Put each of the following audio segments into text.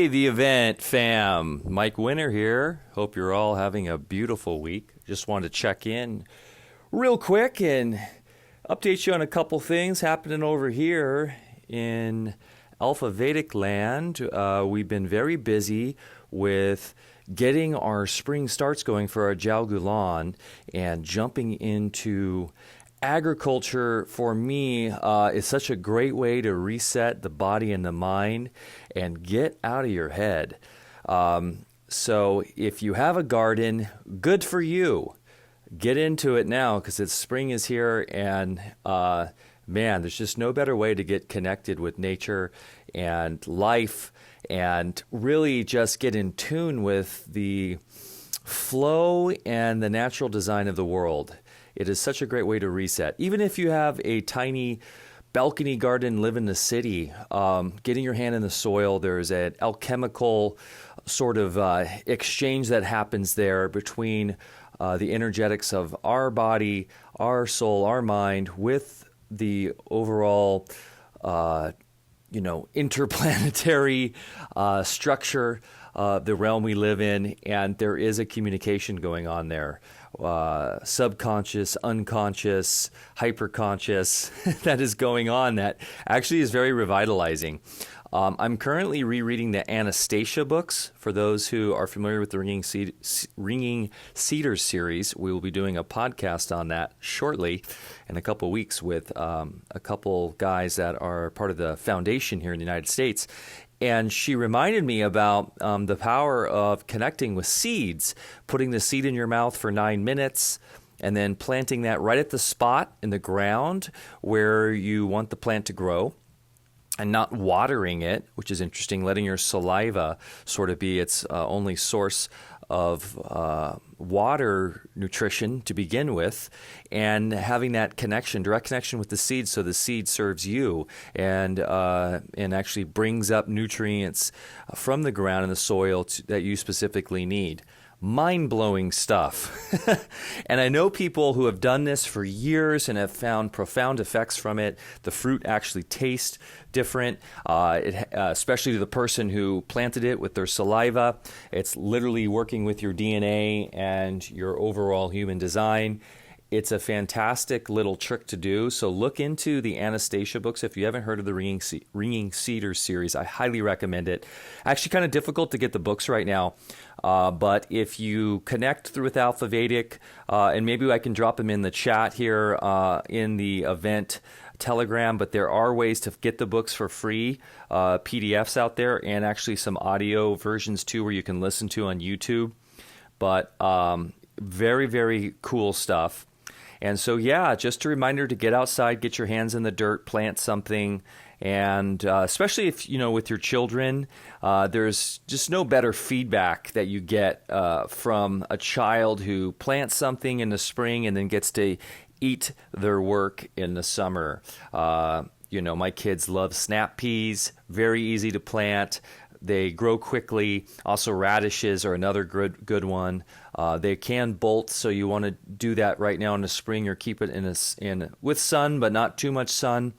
Hey, the event fam. Mike Winter here. Hope you're all having a beautiful week. Just wanted to check in real quick and update you on a couple things happening over here in Alpha Vedic land. We've been very busy with getting our spring starts going for our Jalgulan and jumping into agriculture. For me, is such a great way to reset the body and the mind and get out of your head. So if you have a garden, good for you. Get into it now because spring is here, and man, there's just no better way to get connected with nature and life and really just get in tune with the flow and the natural design of the world. It is such a great way to reset. Even if you have a tiny balcony garden, live in the city, getting your hand in the soil, there's an alchemical sort of exchange that happens there between the energetics of our body, our soul, our mind, with the overall, interplanetary structure, the realm we live in, and there is a communication going on there. Subconscious, unconscious, hyperconscious that is going on that actually is very revitalizing. I'm currently rereading the Anastasia books. For those who are familiar with the Ringing Cedars series, we will be doing a podcast on that shortly in a couple weeks with a couple guys that are part of the foundation here in the United States. And she reminded me about the power of connecting with seeds, putting the seed in your mouth for 9 minutes, and then planting that right at the spot in the ground where you want the plant to grow, and not watering it, which is interesting, letting your saliva sort of be its only source of water nutrition to begin with, and having that connection, direct connection with the seed, so the seed serves you and actually brings up nutrients from the ground and the soil that you specifically need. Mind-blowing stuff. And I know people who have done this for years and have found profound effects from it. The fruit actually tastes different, especially to the person who planted it with their saliva. It's literally working with your DNA and your overall human design. It's a fantastic little trick to do. So look into the Anastasia books. If you haven't heard of the Ringing Cedars series, I highly recommend it. Actually kind of difficult to get the books right now. But if you connect through with Alpha Vedic, and maybe I can drop them in the chat here in the event Telegram, but there are ways to get the books for free, PDFs out there, and actually some audio versions too where you can listen to on YouTube. But very, very cool stuff. And so, yeah, just a reminder to get outside, get your hands in the dirt, plant something. And especially if, with your children, there's just no better feedback that you get from a child who plants something in the spring and then gets to eat their work in the summer. My kids love snap peas, very easy to plant. They grow quickly. Also, radishes are another good one. They can bolt, so you want to do that right now in the spring, or keep it in with sun, but not too much sun.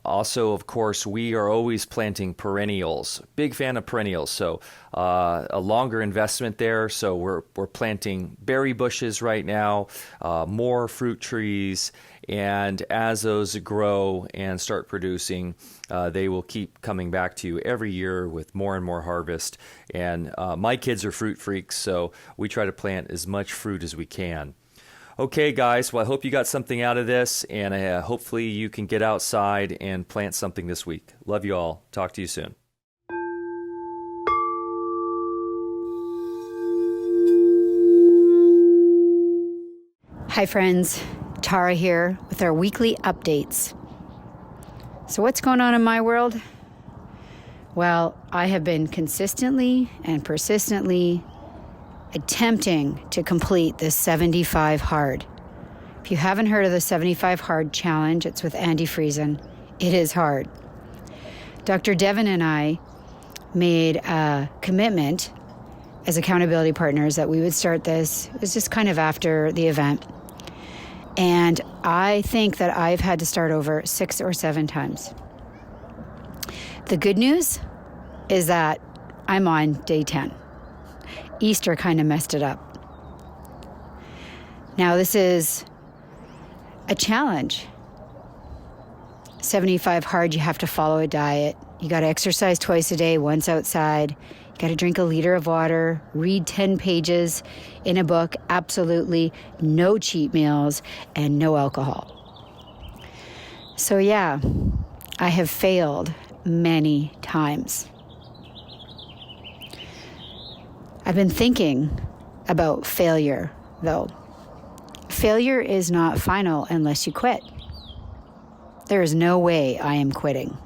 Also, of course, we are always planting perennials. Big fan of perennials, so a longer investment there. So we're planting berry bushes right now, more fruit trees, and as those grow and start producing, they will keep coming back to you every year with more and more harvest. And my kids are fruit freaks, so we try to plant as much fruit as we can. Okay, guys, well, I hope you got something out of this, and hopefully you can get outside and plant something this week. Love you all. Talk to you soon. Hi, friends. Tara here with our weekly updates. So what's going on in my world? Well, I have been consistently and persistently attempting to complete this 75 hard. If you haven't heard of the 75 hard challenge, it's with Andy Friesen. It is hard. Dr. Devin and I made a commitment as accountability partners that we would start this. It was just kind of after the event. And I think that I've had to start over 6 or 7 times. The good news is that I'm on day 10. Easter kind of messed it up. Now, this is a challenge. 75 hard, you have to follow a diet. You got to exercise twice a day, once outside. You got to drink a liter of water, read 10 pages in a book, absolutely no cheat meals, and no alcohol. So yeah, I have failed many times. I've been thinking about failure, though. Failure is not final unless you quit. There is no way I am quitting.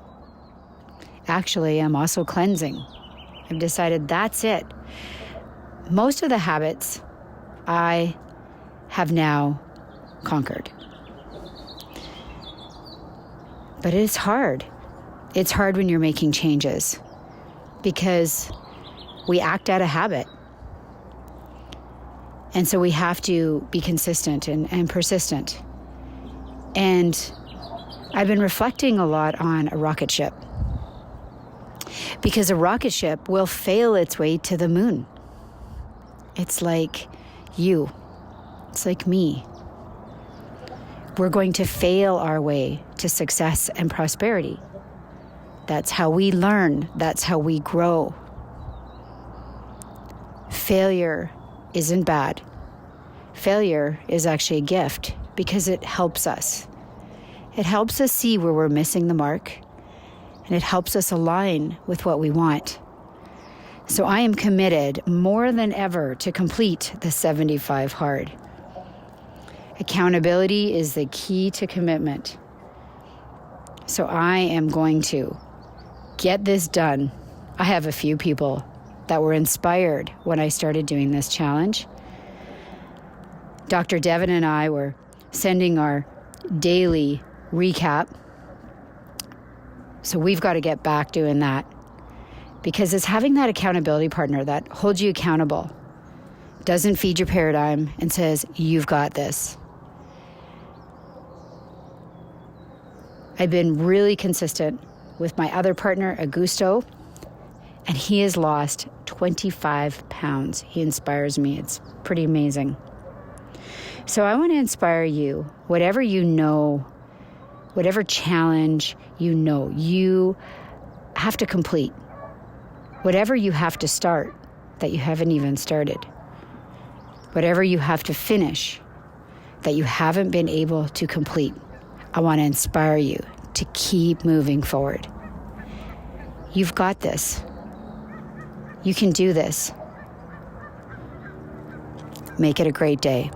Actually, I'm also cleansing. I've decided that's it. Most of the habits I have now conquered. But it's hard. It's hard when you're making changes because we act out of habit. And so we have to be consistent and persistent. And I've been reflecting a lot on a rocket ship because a rocket ship will fail its way to the moon. It's like you. It's like me. We're going to fail our way to success and prosperity. That's how we learn. That's how we grow. Failure isn't bad. Failure is actually a gift because it helps us. It helps us see where we're missing the mark, and it helps us align with what we want. So I am committed more than ever to complete the 75 hard. Accountability is the key to commitment. So I am going to get this done. I have a few people that were inspired when I started doing this challenge. Dr. Devin and I were sending our daily recap. So we've got to get back doing that because it's having that accountability partner that holds you accountable, doesn't feed your paradigm and says, you've got this. I've been really consistent with my other partner, Augusto, and he has lost 25 pounds. He inspires me. It's pretty amazing. So I want to inspire you, whatever you know, whatever challenge you know, you have to complete. Whatever you have to start that you haven't even started. Whatever you have to finish that you haven't been able to complete. I want to inspire you to keep moving forward. You've got this. You can do this. Make it a great day.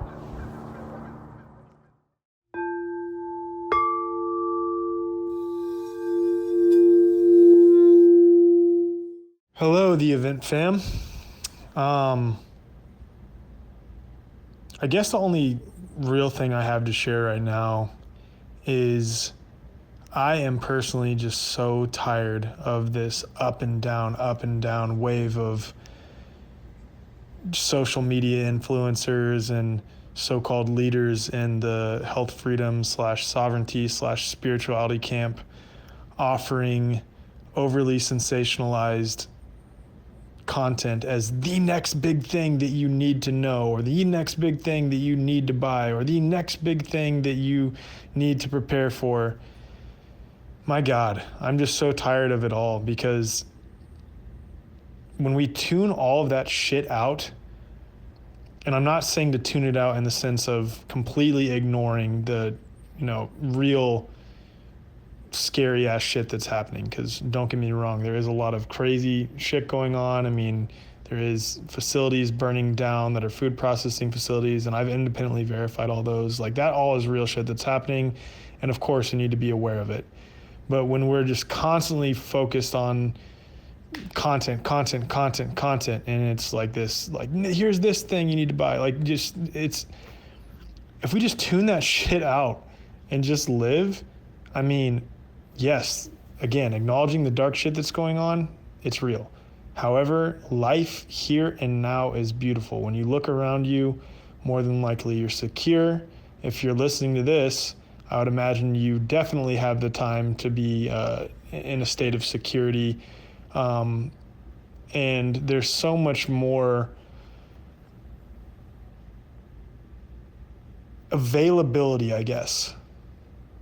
Hello, the event fam. I guess the only real thing I have to share right now is I am personally just so tired of this up and down wave of social media influencers and so-called leaders in the health freedom / sovereignty / spirituality camp offering overly sensationalized content as the next big thing that you need to know, or the next big thing that you need to buy, or the next big thing that you need to prepare for. My God, I'm just so tired of it all, because when we tune all of that shit out, and I'm not saying to tune it out in the sense of completely ignoring the, real scary ass shit that's happening, because don't get me wrong, there is a lot of crazy shit going on. I mean, there is facilities burning down that are food processing facilities, and I've independently verified all those. Like, that all is real shit that's happening, and of course you need to be aware of it. But when we're just constantly focused on content, and it's like this, like, here's this thing you need to buy, like, just, it's, if we just tune that shit out and just live, I mean, yes, again, acknowledging the dark shit that's going on, it's real. However, life here and now is beautiful. When you look around you, more than likely you're secure. If you're listening to this, I would imagine you definitely have the time to be in a state of security. And there's so much more availability, I guess.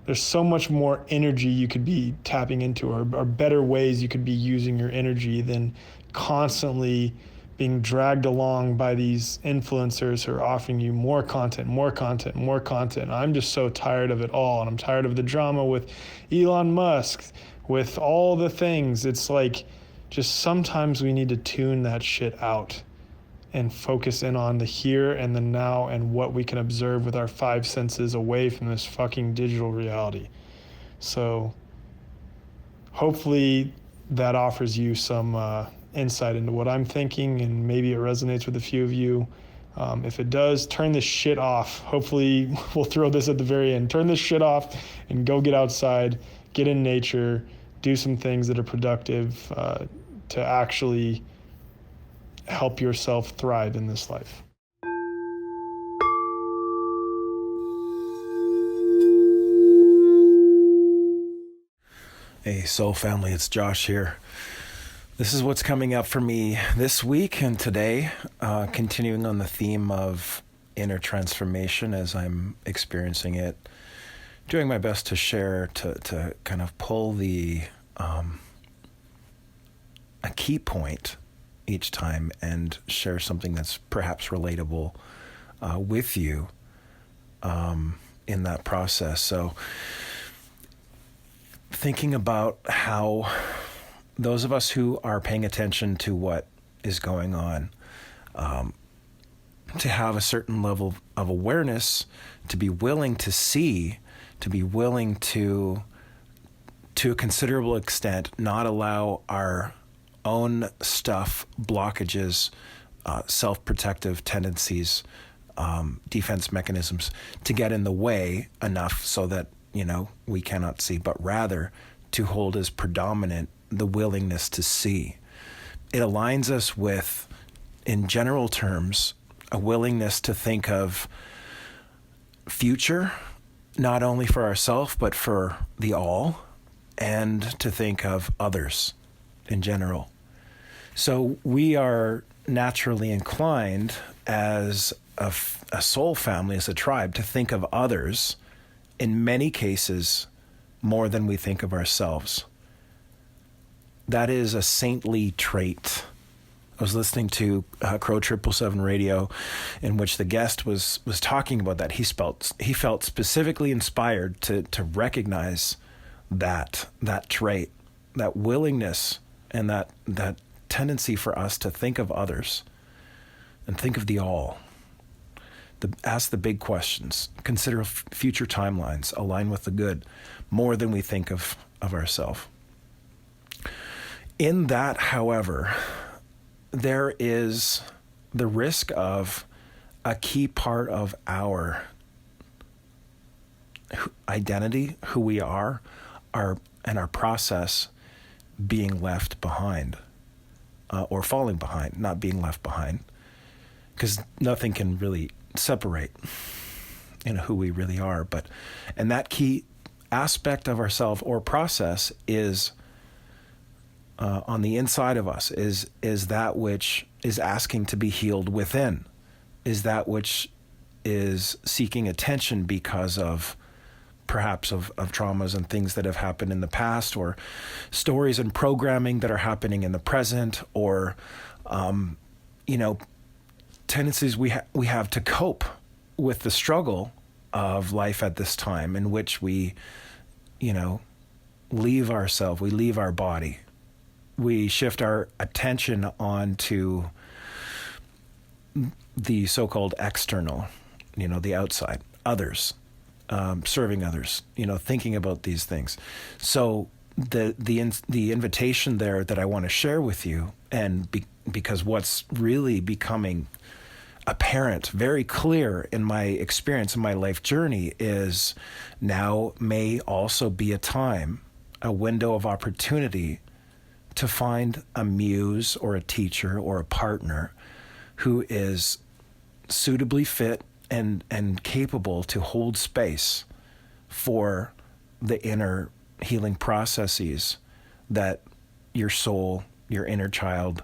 There's so much more energy you could be tapping into, or better ways you could be using your energy than constantly being dragged along by these influencers who are offering you more content, more content, more content. I'm just so tired of it all. And I'm tired of the drama with Elon Musk, with all the things. It's like, just sometimes we need to tune that shit out and focus in on the here and the now and what we can observe with our five senses away from this fucking digital reality. So hopefully that offers you some insight into what I'm thinking, and maybe it resonates with a few of you. If it does, turn this shit off. Hopefully we'll throw this at the very end. Turn this shit off and go get outside, get in nature, do some things that are productive to actually help yourself thrive in this life. Hey, Soul Family, it's Josh here. This is what's coming up for me this week and today, continuing on the theme of inner transformation as I'm experiencing it, doing my best to share, to kind of pull a key point each time and share something that's perhaps relatable with you in that process. So thinking about how those of us who are paying attention to what is going on, to have a certain level of awareness, to be willing to see, to be willing to a considerable extent, not allow our own stuff, blockages, self-protective tendencies, defense mechanisms to get in the way enough so that, we cannot see, but rather to hold as predominant the willingness to see. It aligns us with, in general terms, a willingness to think of future, not only for ourselves, but for the all, and to think of others in general. So we are naturally inclined as a soul family, as a tribe, to think of others, in many cases, more than we think of ourselves. That is a saintly trait. I was listening to Crow 777 radio, in which the guest was talking about that. He felt specifically inspired to recognize that trait, that willingness, and that tendency for us to think of others and think of the all. Ask the big questions, consider future timelines, align with the good, more than we think of ourselves. In that, however, there is the risk of a key part of our identity, who we are, and our process being left behind, or falling behind, not being left behind, because nothing can really separate who we really are. And that key aspect of ourself or process is on the inside of us, is that which is asking to be healed within, is that which is seeking attention because of perhaps of traumas and things that have happened in the past, or stories and programming that are happening in the present, or tendencies we have to cope with the struggle of life at this time, in which we leave ourselves, we leave our body, we shift our attention onto the so-called external, the outside, others, serving others, thinking about these things. So the invitation there that I want to share with you, and because what's really becoming apparent, very clear in my experience, in my life journey, is now may also be a time, a window of opportunity to find a muse or a teacher or a partner who is suitably fit and capable to hold space for the inner healing processes that your soul, your inner child,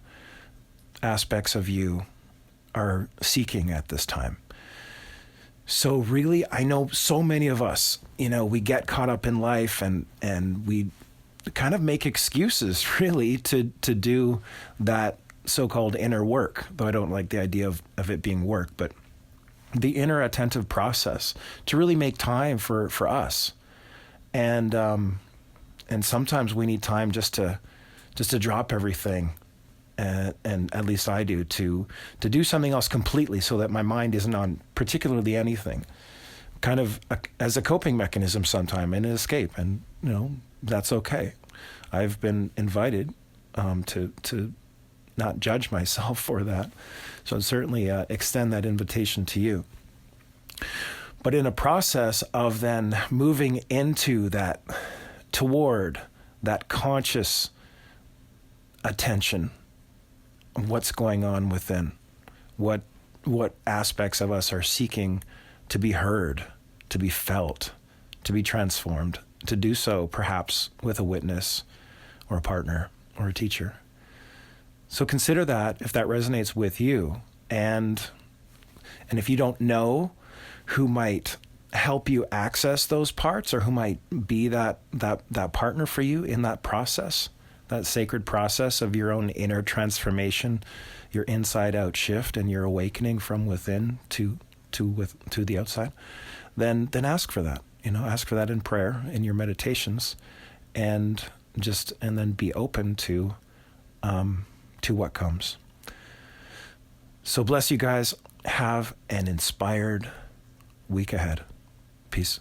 aspects of you are seeking at this time. So really, I know so many of us, we get caught up in life and we kind of make excuses really to do that so-called inner work, though I don't like the idea of it being work, but the inner attentive process to really make time for us. And sometimes we need time just to drop everything. And at least I do, to do something else completely so that my mind isn't on particularly anything, kind of as a coping mechanism sometime and an escape. And, that's okay. I've been invited to not judge myself for that. So I'd certainly extend that invitation to you. But in a process of then moving into that, toward that conscious attention, what's going on within, what aspects of us are seeking to be heard, to be felt, to be transformed, to do so perhaps with a witness or a partner or a teacher. So consider that if that resonates with you, and if you don't know who might help you access those parts or who might be that partner for you in that process, that sacred process of your own inner transformation, your inside out shift and your awakening from within to the outside, then ask for that. Ask for that in prayer, in your meditations, and then be open to what comes. So bless you guys. Have an inspired week ahead. Peace.